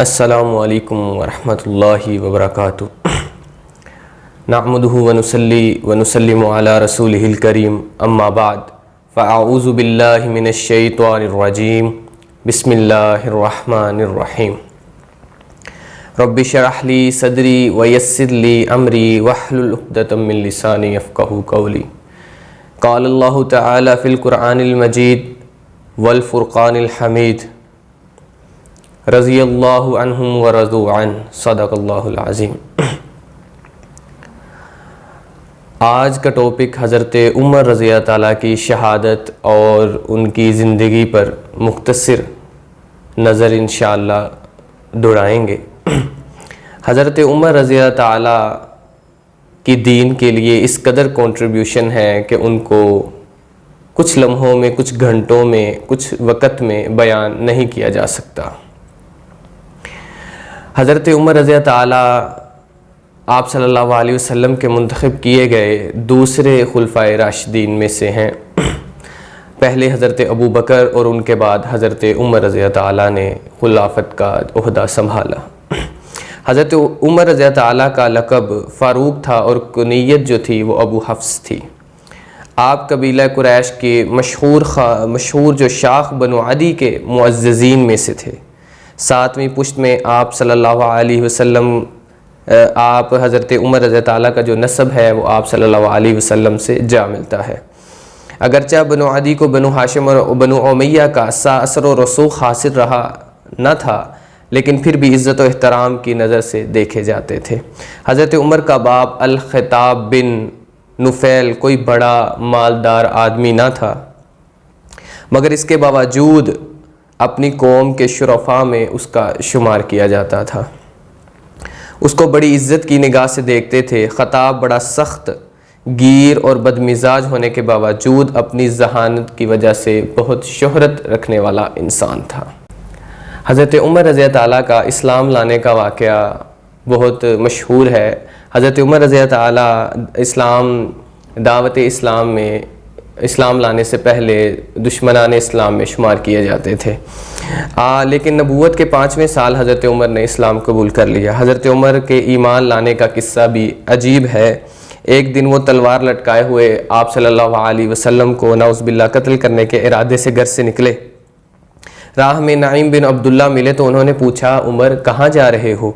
السلام علیکم ورحمۃ اللہ وبرکاتہ۔ نحمدہ ونصلی ونسلم علی رسولہ الکریم، اما بعد فاعوذ باللہ من الشیطان الرجیم، بسم اللہ الرحمن الرحیم۔ رب اشرح لی صدری ویسر لی امری واحلل عقدۃ من لسانی یفقہوا قولی۔ قال اللہ تعالی فی القرآن المجید والفرقان الحمید، رضی اللہ عنہم ورضوا عنہ، صدق اللہ العظیم۔ آج کا ٹاپک حضرت عمر رضی اللہ تعالیٰ کی شہادت اور ان کی زندگی پر مختصر نظر انشاءاللہ دوڑائیں گے۔ حضرت عمر رضی اللہ تعالیٰ کی دین کے لیے اس قدر کنٹریبیوشن ہے کہ ان کو کچھ لمحوں میں، کچھ گھنٹوں میں، کچھ وقت میں بیان نہیں کیا جا سکتا۔ حضرت عمر رضی اللہ تعالیٰ آپ صلی اللہ علیہ وسلم کے منتخب کیے گئے دوسرے خلفائے راشدین میں سے ہیں۔ پہلے حضرت ابو بکر اور ان کے بعد حضرت عمر رضی اللہ تعالیٰ نے خلافت کا عہدہ سنبھالا۔ حضرت عمر رضی اللہ تعالیٰ کا لقب فاروق تھا اور کنیت جو تھی وہ ابو حفص تھی۔ آپ قبیلہ قریش کے مشہور جو شاخ بنو عدی کے معززین میں سے تھے۔ ساتویں پشت میں آپ صلی اللہ علیہ وسلم، آپ حضرت عمر رضی اللہ کا جو نسب ہے وہ آپ صلی اللہ علیہ وسلم سے جا ملتا ہے۔ اگرچہ بنو عدی کو بنو ہاشم اور بنو امیہ کا اثر و رسوخ حاصل رہا نہ تھا، لیکن پھر بھی عزت و احترام کی نظر سے دیکھے جاتے تھے۔ حضرت عمر کا باپ الخطاب بن نفیل کوئی بڑا مالدار آدمی نہ تھا، مگر اس کے باوجود اپنی قوم کے شرفاء میں اس کا شمار کیا جاتا تھا۔ اس کو بڑی عزت کی نگاہ سے دیکھتے تھے۔ خطاب بڑا سخت، گیر اور بدمزاج ہونے کے باوجود اپنی ذہانت کی وجہ سے بہت شہرت رکھنے والا انسان تھا۔ حضرت عمر رضی اللہ تعالیٰ کا اسلام لانے کا واقعہ بہت مشہور ہے۔ حضرت عمر رضی اللہ تعالیٰ دعوت اسلام لانے سے پہلے دشمنان اسلام میں شمار کیے جاتے تھے، لیکن نبوت کے 5ویں سال حضرت عمر نے اسلام قبول کر لیا۔ حضرت عمر کے ایمان لانے کا قصہ بھی عجیب ہے۔ ایک دن وہ تلوار لٹکائے ہوئے آپ صلی اللہ علیہ وسلم کو نعوذ باللہ قتل کرنے کے ارادے سے گھر سے نکلے۔ راہ میں نعیم بن عبداللہ ملے تو انہوں نے پوچھا، عمر کہاں جا رہے ہو؟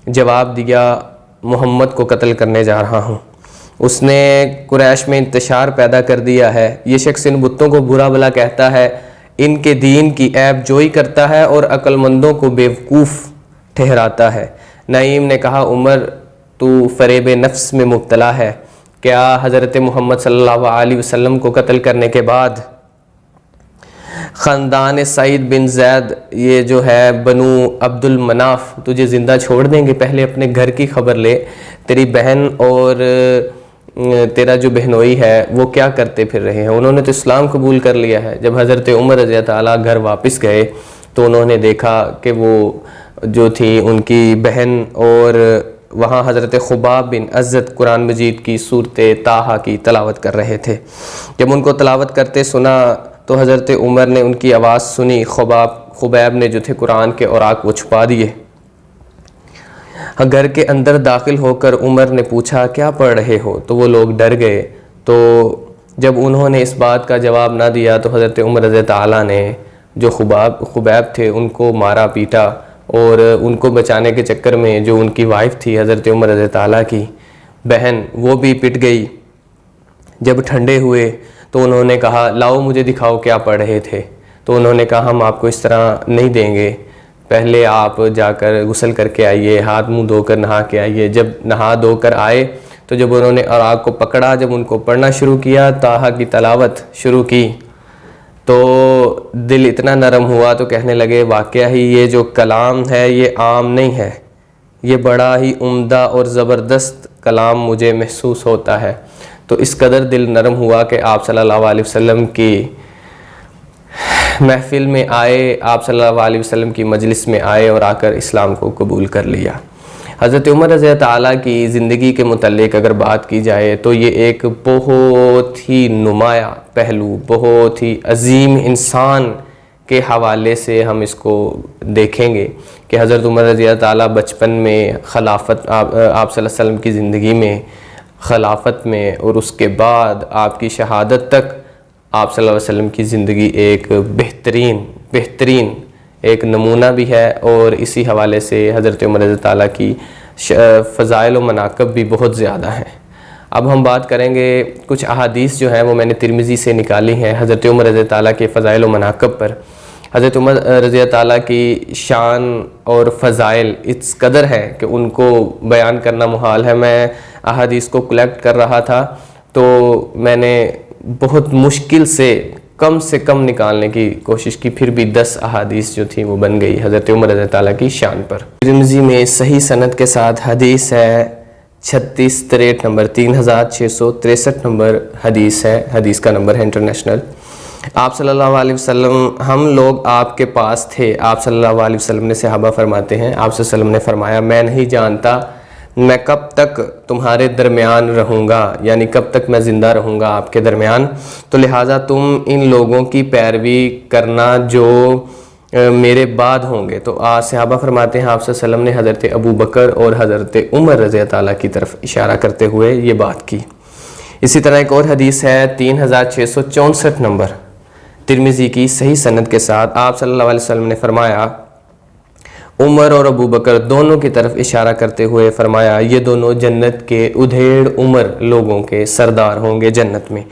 جواب دیا، محمد کو قتل کرنے جا رہا ہوں۔ اس نے قریش میں انتشار پیدا کر دیا ہے۔ یہ شخص ان بتوں کو برا بھلا کہتا ہے، ان کے دین کی عیب جوئی کرتا ہے اور عقل مندوں کو بیوقوف ٹھہراتا ہے۔ نعیم نے کہا، عمر تو فریب نفس میں مبتلا ہے۔ کیا حضرت محمد صلی اللہ علیہ وسلم کو قتل کرنے کے بعد خاندان سعید بن زید، یہ جو ہے بنو عبد المناف، تجھے زندہ چھوڑ دیں گے؟ پہلے اپنے گھر کی خبر لے، تیری بہن اور تیرا جو بہنوئی ہے وہ کیا کرتے پھر رہے ہیں؟ انہوں نے تو اسلام قبول کر لیا ہے۔ جب حضرت عمر رضی اللہ تعالیٰ گھر واپس گئے تو انہوں نے دیکھا کہ وہ جو تھی ان کی بہن، اور وہاں حضرت خباب بن عزت قرآن مجید کی سورۃ طٰہٰ کی تلاوت کر رہے تھے۔ جب ان کو تلاوت کرتے سنا تو حضرت عمر نے ان کی آواز سنی۔ خباب نے جو تھے قرآن کے اوراق وہ چھپا دیے۔ گھر کے اندر داخل ہو کر عمر نے پوچھا، کیا پڑھ رہے ہو؟ تو وہ لوگ ڈر گئے۔ تو جب انہوں نے اس بات کا جواب نہ دیا تو حضرت عمر رضی تعالیٰ نے جو خباب تھے ان کو مارا پیٹا، اور ان کو بچانے کے چکر میں جو ان کی وائف تھی حضرت عمر رضی تعالیٰ کی بہن، وہ بھی پٹ گئی۔ جب ٹھنڈے ہوئے تو انہوں نے کہا، لاؤ مجھے دکھاؤ کیا پڑھ رہے تھے۔ تو انہوں نے کہا، ہم آپ کو اس طرح نہیں دیں گے، پہلے آپ جا کر غسل کر کے آئیے، ہاتھ منہ دھو کر نہا کے آئیے۔ جب نہا دھو کر آئے تو جب انہوں نے اوراق کو پکڑا، جب ان کو پڑھنا شروع کیا، طٰہٰ کی تلاوت شروع کی، تو دل اتنا نرم ہوا تو کہنے لگے، واقعہ ہی یہ جو کلام ہے یہ عام نہیں ہے، یہ بڑا ہی عمدہ اور زبردست کلام مجھے محسوس ہوتا ہے۔ تو اس قدر دل نرم ہوا کہ آپ صلی اللہ علیہ وسلم کی محفل میں آئے، آپ صلی اللہ علیہ وسلم کی مجلس میں آئے اور آ کر اسلام کو قبول کر لیا۔ حضرت عمر رضی اللہ تعالیٰ کی زندگی کے متعلق اگر بات کی جائے تو یہ ایک بہت ہی نمایاں پہلو، بہت ہی عظیم انسان کے حوالے سے ہم اس کو دیکھیں گے کہ حضرت عمر رضی اللہ تعالیٰ بچپن میں خلافت آپ صلی اللہ علیہ وسلم کی زندگی میں خلافت میں اور اس کے بعد آپ کی شہادت تک آپ صلی اللہ علیہ وسلم کی زندگی ایک بہترین ایک نمونہ بھی ہے، اور اسی حوالے سے حضرت عمر رضی اللہ تعالیٰ کی فضائل و مناقب بھی بہت زیادہ ہیں۔ اب ہم بات کریں گے کچھ احادیث جو ہیں وہ میں نے ترمذی سے نکالی ہیں حضرت عمر رضی اللہ تعالیٰ کے فضائل و مناقب پر۔ حضرت عمر رضی اللہ تعالیٰ کی شان اور فضائل اس قدر ہے کہ ان کو بیان کرنا محال ہے۔ میں احادیث کو کلیکٹ کر رہا تھا تو میں نے بہت مشکل سے کم نکالنے کی کوشش کی، پھر بھی 10 احادیث جو تھیں وہ بن گئی حضرت عمر رضی اللہ تعالیٰ کی شان پر۔ ترمذی میں صحیح سند کے ساتھ حدیث ہے 3663 نمبر، 3663 نمبر حدیث ہے، حدیث کا نمبر ہے انٹرنیشنل۔ آپ صلی اللہ علیہ وسلم، ہم لوگ آپ کے پاس تھے، آپ صلی اللہ علیہ وسلم نے صحابہ فرماتے ہیں، آپ صلی اللہ علیہ وسلم نے فرمایا میں نہیں جانتا میں کب تک تمہارے درمیان رہوں گا، یعنی کب تک میں زندہ رہوں گا آپ کے درمیان، تو لہٰذا تم ان لوگوں کی پیروی کرنا جو میرے بعد ہوں گے۔ تو صحابہ فرماتے ہیں آپ صلی اللہ علیہ وسلم نے حضرت ابو بکر اور حضرت عمر رضی اللہ تعالیٰ کی طرف اشارہ کرتے ہوئے یہ بات کی۔ اسی طرح ایک اور حدیث ہے 3664 نمبر ترمذی کی صحیح سند کے ساتھ، آپ صلی اللہ علیہ وسلم نے فرمایا عمر اور ابو بکر دونوں کی طرف اشارہ کرتے ہوئے فرمایا یہ دونوں جنت کے ادھیڑ عمر لوگوں کے سردار ہوں گے جنت میں۔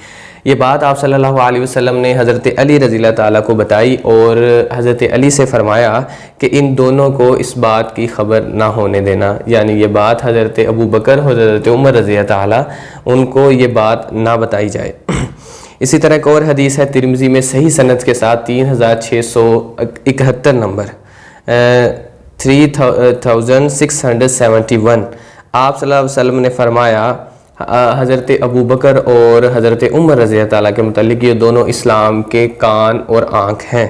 یہ بات آپ صلی اللہ علیہ وسلم نے حضرت علی رضی اللہ تعالیٰ کو بتائی اور حضرت علی سے فرمایا کہ ان دونوں کو اس بات کی خبر نہ ہونے دینا، یعنی یہ بات حضرت ابو بکر اور حضرت عمر رضی اللہ تعالیٰ ان کو یہ بات نہ بتائی جائے۔ اسی طرح ایک اور حدیث ہے ترمذی میں صحیح سند کے ساتھ 3671 نمبر 3671، آپ صلی اللہ علیہ وسلم نے فرمایا حضرت ابو بکر اور حضرت عمر رضی اللہ تعالیٰ کے متعلق یہ دونوں اسلام کے کان اور آنکھ ہیں۔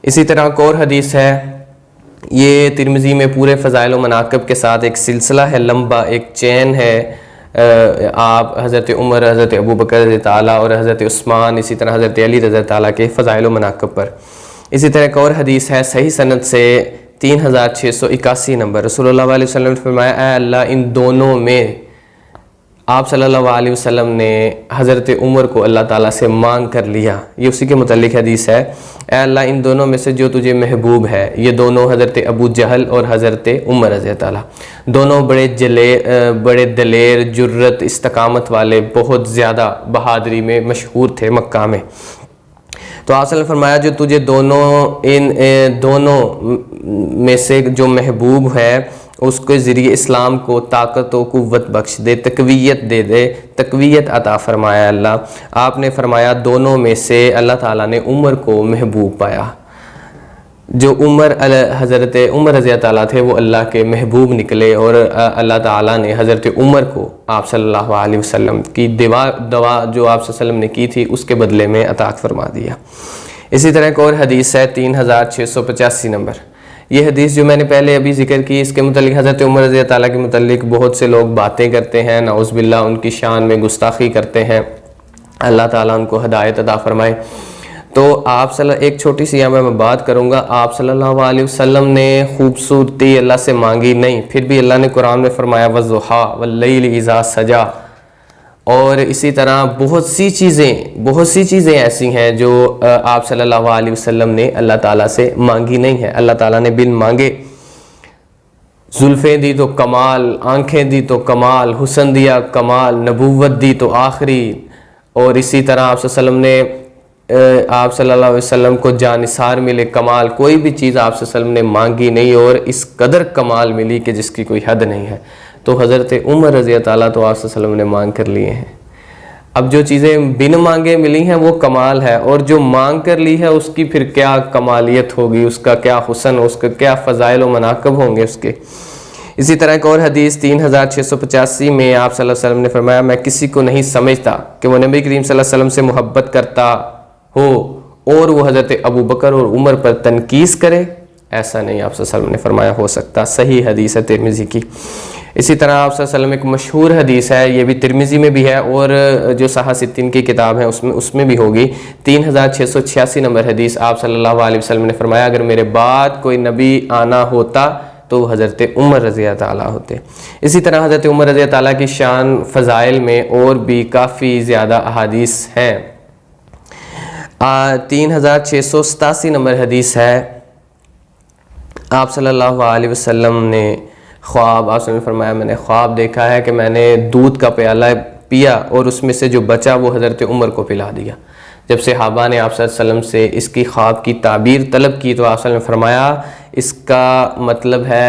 اسی طرح ایک اور حدیث ہے، یہ ترمذی میں پورے فضائل و مناقب کے ساتھ ایک سلسلہ ہے، لمبا ایک چین ہے، آپ حضرت عمر، حضرت ابو بکر رضی اللہ تعالیٰ اور حضرت عثمان، اسی طرح حضرت علی رضی اللہ تعالیٰ کے فضائل و مناقب پر۔ اسی طرح ایک اور حدیث ہے صحیح سند سے 3681 نمبر، رسول اللہ علیہ وسلم نے فرمایا اے اللہ ان دونوں میں، آپ صلی اللہ علیہ وسلم نے حضرت عمر کو اللہ تعالیٰ سے مانگ کر لیا، یہ اسی کے متعلق حدیث ہے، اے اللہ ان دونوں میں سے جو تجھے محبوب ہے، یہ دونوں حضرت ابو جہل اور حضرت عمر رضی اللہ تعالیٰ دونوں بڑے دلیر، جرت، استقامت والے، بہت زیادہ بہادری میں مشہور تھے مکہ میں۔ تو آپ صلی اللہ علیہ وسلم نے فرمایا جو تجھے ان دونوں میں سے جو محبوب ہے اس کے ذریعے اسلام کو طاقت و قوت بخش دے، تقویت دے، تقویت عطا فرمایا اللہ۔ آپ نے فرمایا دونوں میں سے اللہ تعالیٰ نے عمر کو محبوب پایا، جو حضرت عمر رضی اللہ تعالیٰ تھے وہ اللہ کے محبوب نکلے، اور اللہ تعالیٰ نے حضرت عمر کو آپ صلی اللہ علیہ وسلم کی دعا جو آپ صلی اللہ علیہ وسلم نے کی تھی اس کے بدلے میں عطا فرما دیا۔ اسی طرح ایک اور حدیث ہے 3685 نمبر، یہ حدیث جو میں نے پہلے ابھی ذکر کی، اس کے متعلق حضرت عمر رضی اللہ تعالیٰ کے متعلق بہت سے لوگ باتیں کرتے ہیں، نعوذ باللہ ان کی شان میں گستاخی کرتے ہیں، اللہ تعالیٰ ان کو ہدایت عطا فرمائے۔ تو آپ ایک چھوٹی سی یہاں میں بات کروں گا، آپ صلی اللہ علیہ وسلم نے خوبصورتی اللہ سے مانگی نہیں، پھر بھی اللہ نے قرآن میں فرمایا وَالضُّحَىٰ وَاللَّيْلِ إِذَا سَجَىٰ، اور اسی طرح بہت سی چیزیں ایسی ہیں جو آپ صلی اللہ علیہ وسلم نے اللہ تعالیٰ سے مانگی نہیں ہے، اللہ تعالیٰ نے بن مانگے زلفیں دی تو کمال، آنکھیں دی تو کمال، حسن دیا کمال، نبوت دی تو آخری، اور اسی طرح آپ صلی اللہ علیہ وسلم کو جانثار ملے کمال، کوئی بھی چیز آپ صلی اللہ علیہ وسلم نے مانگی نہیں اور اس قدر کمال ملی کہ جس کی کوئی حد نہیں ہے۔ تو حضرت عمر رضی اللہ تعالیٰ تو آپ صلی اللہ علیہ وسلم نے مانگ کر لیے ہیں، اب جو چیزیں بن مانگے ملی ہیں وہ کمال ہے، اور جو مانگ کر لی ہے اس کی پھر کیا کمالیت ہوگی، اس کا کیا حسن، اس کا کیا فضائل و مناقب ہوں گے اس کے۔ اسی طرح ایک اور حدیث 3685 میں آپ صلی اللہ علیہ وسلم نے فرمایا میں کسی کو نہیں سمجھتا کہ وہ نبی کریم صلی اللہ علیہ وسلم سے محبت کرتا ہو اور وہ حضرت ابو بکر اور عمر پر تنقیص کرے، ایسا نہیں آپ صلی اللہ علیہ وسلم نے فرمایا ہو سکتا، صحیح حدیث ہے ترمذی کی۔ اسی طرح آپ صلی اللہ علیہ وسلم ایک مشہور حدیث ہے، یہ بھی ترمذی میں بھی ہے اور جو صحاح ستین کی کتاب ہے اس میں بھی ہوگی، 3686 نمبر حدیث، آپ صلی اللہ علیہ وسلم نے فرمایا اگر میرے بعد کوئی نبی آنا ہوتا تو وہ حضرت عمر رضی اللہ تعالیٰ ہوتے۔ اسی طرح حضرت عمر رضی اللہ تعالیٰ کی شان فضائل میں اور بھی کافی زیادہ احادیث ہیں۔ 3687 نمبر حدیث ہے، آپ صلی اللہ علیہ وسلم نے خواب، آپ نے فرمایا میں نے خواب دیکھا ہے کہ میں نے دودھ کا پیالہ پیا اور اس میں سے جو بچا وہ حضرت عمر کو پلا دیا۔ جب صحابہ نے آپ صلی اللہ علیہ وسلم سے اس کی خواب کی تعبیر طلب کی تو آپ صلی اللہ علیہ وسلم نے فرمایا اس کا مطلب ہے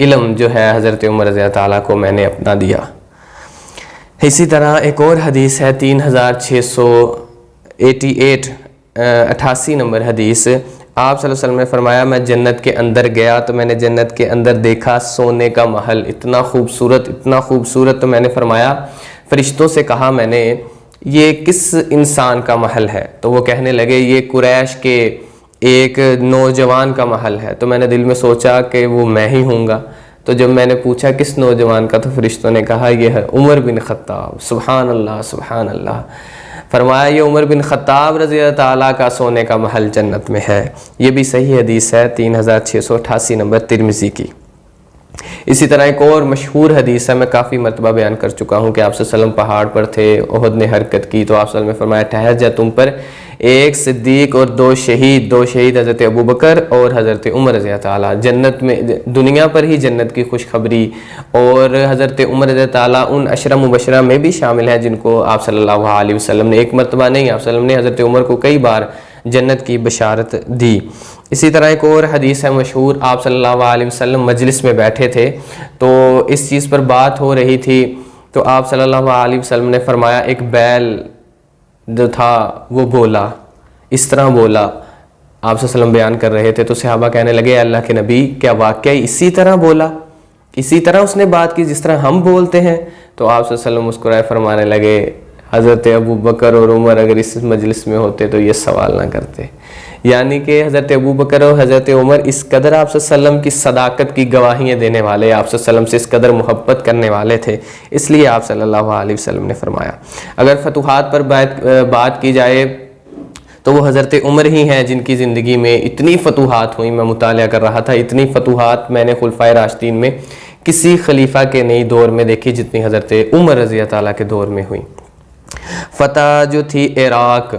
علم جو ہے حضرت عمر رضی اللہ تعالیٰ کو میں نے اپنا دیا۔ اسی طرح ایک اور حدیث ہے 3688 نمبر حدیث، آپ صلی اللہ علیہ وسلم نے فرمایا میں جنت کے اندر گیا تو میں نے جنت کے اندر دیکھا سونے کا محل، اتنا خوبصورت، تو میں نے فرمایا فرشتوں سے کہا میں نے یہ کس انسان کا محل ہے؟ تو وہ کہنے لگے یہ قریش کے ایک نوجوان کا محل ہے۔ تو میں نے دل میں سوچا کہ وہ میں ہی ہوں گا، تو جب میں نے پوچھا کس نوجوان کا تو فرشتوں نے کہا یہ ہے عمر بن خطاب۔ سبحان اللہ سبحان اللہ، فرمایا یہ عمر بن خطاب رضی اللہ تعالیٰ کا سونے کا محل جنت میں ہے۔ یہ بھی صحیح حدیث ہے 3688 نمبر ترمذی کی۔ اسی طرح ایک اور مشہور حدیث ہے، میں کافی مرتبہ بیان کر چکا ہوں کہ آپ صلی اللہ علیہ وسلم پہاڑ پر تھے، احد نے حرکت کی تو آپ صلی اللہ علیہ وسلم نے فرمایا ٹھہر جا تم پر ایک صدیق اور دو شہید حضرت ابوبکر اور حضرت عمر رضی اللہ تعالیٰ، جنت میں دنیا پر ہی جنت کی خوشخبری، اور حضرت عمر رضی اللہ تعالیٰ ان عشرہ مبشرہ میں بھی شامل ہیں جن کو آپ صلی اللہ علیہ وسلم نے ایک مرتبہ نہیں، آپ صلی اللہ علیہ وسلم نے حضرت عمر کو کئی بار جنت کی بشارت دی۔ اسی طرح ایک اور حدیث ہے مشہور، آپ صلی اللہ علیہ وسلم مجلس میں بیٹھے تھے تو اس چیز پر بات ہو رہی تھی تو آپ صلی اللہ علیہ وسلم نے فرمایا ایک بیل جو تھا وہ بولا، اس طرح بولا، آپ صلی اللہ علیہ وسلم بیان کر رہے تھے تو صحابہ کہنے لگے اللہ کے نبی کیا واقعی اسی طرح بولا، اسی طرح اس نے بات کی جس طرح ہم بولتے ہیں؟ تو آپ صلی اللہ علیہ وسلم مسکرائے فرمانے لگے حضرت ابو بکر اور عمر اگر اس مجلس میں ہوتے تو یہ سوال نہ کرتے، یعنی کہ حضرت ابو بکر اور حضرت عمر اس قدر آپ صلی اللہ علیہ وسلم کی صداقت کی گواہیاں دینے والے، آپ صلی اللہ علیہ وسلم سے اس قدر محبت کرنے والے تھے، اس لیے آپ صلی اللہ علیہ وسلم نے فرمایا۔ اگر فتوحات پر بات کی جائے تو وہ حضرت عمر ہی ہیں جن کی زندگی میں اتنی فتوحات ہوئیں، میں مطالعہ کر رہا تھا، اتنی فتوحات میں نے خلفائے راشدین میں کسی خلیفہ کے نئی دور میں دیکھی جتنی حضرت عمر رضی اللہ تعالیٰ کے دور میں ہوئی۔ فتح جو تھی عراق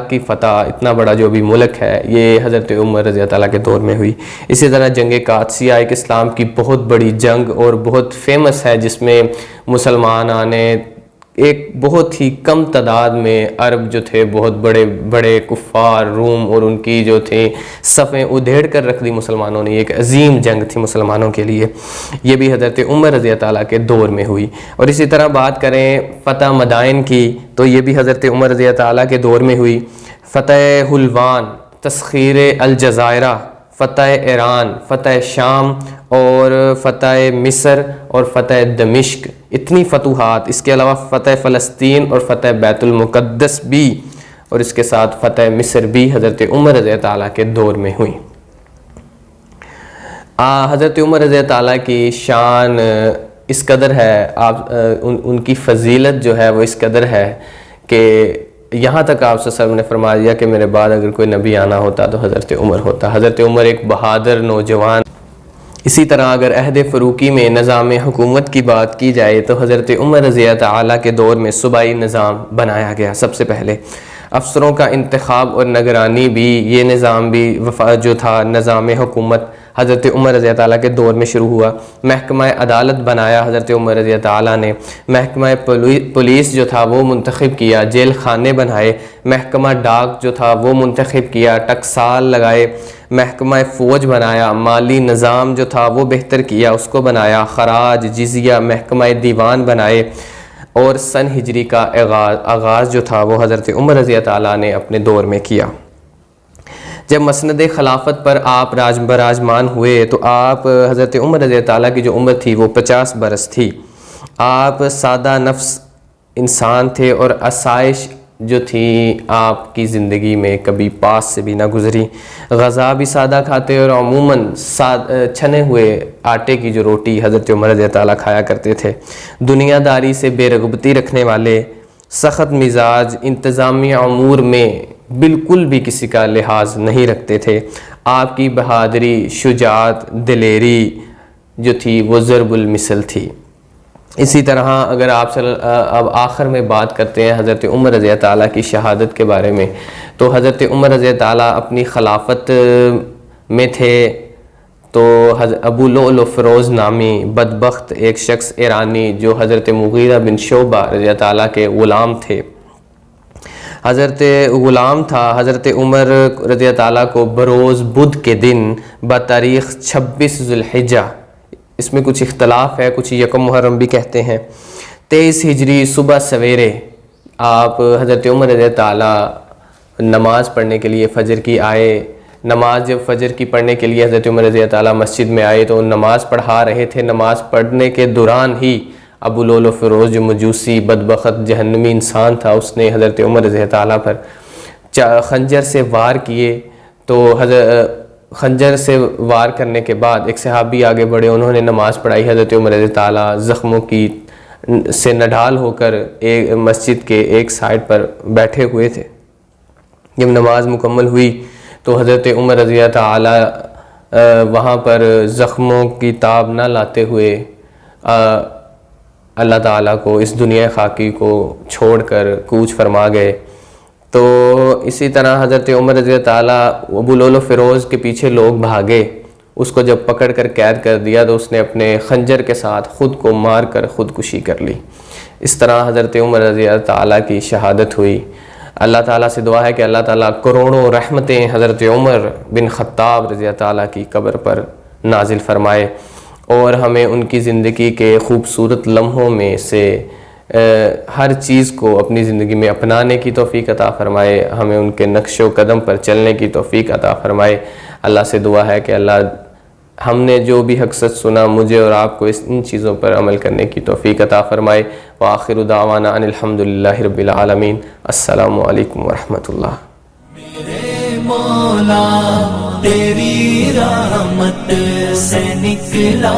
کی فتح، اتنا بڑا جو بھی ملک ہے، یہ حضرت عمر رضی اللہ تعالیٰ کے دور میں ہوئی۔ اسی طرح جنگ قادسیہ ایک اسلام کی بہت بڑی جنگ اور بہت فیمس ہے جس میں مسلمان آنے ایک بہت ہی کم تعداد میں عرب جو تھے بہت بڑے بڑے کفار روم اور ان کی جو تھے صفیں ادھیڑ کر رکھ دی مسلمانوں نے، ایک عظیم جنگ تھی مسلمانوں کے لیے، یہ بھی حضرت عمر رضی اللہ تعالیٰ کے دور میں ہوئی۔ اور اسی طرح بات کریں فتح مدائن کی تو یہ بھی حضرت عمر رضی اللہ تعالیٰ کے دور میں ہوئی۔ فتح حلوان، تسخیر الجزائرہ، فتح ایران، فتح شام اور فتح مصر اور فتح دمشق، اتنی فتوحات، اس کے علاوہ فتح فلسطین اور فتح بیت المقدس بھی، اور اس کے ساتھ فتح مصر بھی حضرت عمر رضی اللہ تعالیٰ کے دور میں ہوئی۔ حضرت عمر رضی اللہ تعالیٰ کی شان اس قدر ہے، ان کی فضیلت جو ہے وہ اس قدر ہے کہ یہاں تک آپ صلی اللہ علیہ وسلم نے فرما دیا کہ میرے بعد اگر کوئی نبی آنا ہوتا تو حضرت عمر ہوتا۔ حضرت عمر ایک بہادر نوجوان۔ اسی طرح اگر عہد فروقی میں نظام حکومت کی بات کی جائے تو حضرت عمر رضی اللہ تعالیٰ کے دور میں صوبائی نظام بنایا گیا، سب سے پہلے افسروں کا انتخاب اور نگرانی بھی، یہ نظام بھی جو تھا نظام حکومت حضرت عمر رضی اللہ تعالیٰ کے دور میں شروع ہوا۔ محکمہ عدالت بنایا حضرت عمر رضی اللہ تعالیٰ نے، محکمہ پولیس جو تھا وہ منتخب کیا، جیل خانے بنائے، محکمہ ڈاک جو تھا وہ منتخب کیا، ٹکسال لگائے، محکمہ فوج بنایا، مالی نظام جو تھا وہ بہتر کیا، اس کو بنایا، خراج جزیہ محکمہ دیوان بنائے، اور سن ہجری کا آغاز جو تھا وہ حضرت عمر رضی اللہ تعالیٰ نے اپنے دور میں کیا۔ جب مسند خلافت پر آپ براجمان ہوئے تو آپ حضرت عمر رضی اللہ تعالیٰ کی جو عمر تھی وہ 50 برس تھی۔ آپ سادہ نفس انسان تھے اور آسائش جو تھی آپ کی زندگی میں کبھی پاس سے بھی نہ گزری. غذا بھی سادہ کھاتے اور عموماً چھنے ہوئے آٹے کی جو روٹی حضرت عمر رضی اللہ تعالیٰ کھایا کرتے تھے. دنیا داری سے بے رغبتی رکھنے والے، سخت مزاج، انتظامی امور میں بالکل بھی کسی کا لحاظ نہیں رکھتے تھے. آپ کی بہادری، شجاعت، دلیری جو تھی وہ ضرب المثل تھی. اسی طرح اگر آپ اب آخر میں بات کرتے ہیں حضرت عمر رضی اللہ تعالیٰ کی شہادت کے بارے میں، تو حضرت عمر رضی اللہ تعالیٰ اپنی خلافت میں تھے تو ابو لؤلؤ فیروز نامی بدبخت ایک شخص ایرانی جو حضرت مغیرہ بن شعبہ رضی اللہ تعالیٰ کے غلام تھے، حضرت عمر رضی اللہ تعالیٰ کو بروز بدھ کے دن بتاریخ 26 ذو الحجہ، اس میں کچھ اختلاف ہے، کچھ یکم محرم بھی کہتے ہیں، 23 ہجری صبح سویرے آپ حضرت عمر رضی اللہ تعالیٰ نماز پڑھنے کے لیے فجر کی آئے. نماز جب فجر کی پڑھنے کے لیے حضرت عمر رضی اللہ تعالیٰ مسجد میں آئے تو نماز پڑھا رہے تھے. نماز پڑھنے کے دوران ہی ابو لؤلؤ فیروز جو مجوسی بدبخت جہنمی انسان تھا، اس نے حضرت عمر رضی اللہ تعالیٰ پر خنجر سے وار کیے. تو خنجر سے وار کرنے کے بعد ایک صحابی آگے بڑھے، انہوں نے نماز پڑھائی. حضرت عمر رضی اللہ تعالیٰ زخموں کی سے نڈھال ہو کر ایک مسجد کے ایک سائڈ پر بیٹھے ہوئے تھے. جب نماز مکمل ہوئی تو حضرت عمر رضی اللہ تعالیٰ وہاں پر زخموں کی تاب نہ لاتے ہوئے اللہ تعالیٰ کو اس دنیا خاکی کو چھوڑ کر کوچ فرما گئے. تو اسی طرح حضرت عمر رضی اللہ تعالیٰ ابو لؤلؤ فیروز کے پیچھے لوگ بھاگے، اس کو جب پکڑ کر قید کر دیا تو اس نے اپنے خنجر کے ساتھ خود کو مار کر خودکشی کر لی. اس طرح حضرت عمر رضی اللہ تعالیٰ کی شہادت ہوئی. اللہ تعالیٰ سے دعا ہے کہ اللہ تعالیٰ کروڑوں رحمتیں حضرت عمر بن خطاب رضی اللہ تعالیٰ کی قبر پر نازل فرمائے اور ہمیں ان کی زندگی کے خوبصورت لمحوں میں سے ہر چیز کو اپنی زندگی میں اپنانے کی توفیق عطا فرمائے، ہمیں ان کے نقش و قدم پر چلنے کی توفیق عطا فرمائے. اللہ سے دعا ہے کہ اللہ ہم نے جو بھی حق سچ سنا مجھے اور آپ کو ان چیزوں پر عمل کرنے کی توفیق عطا فرمائے. وآخر دعوانا ان الحمدللہ رب العالمین. السلام علیکم ورحمۃ اللہ. میرے مولا تیری رحمت سے نکلا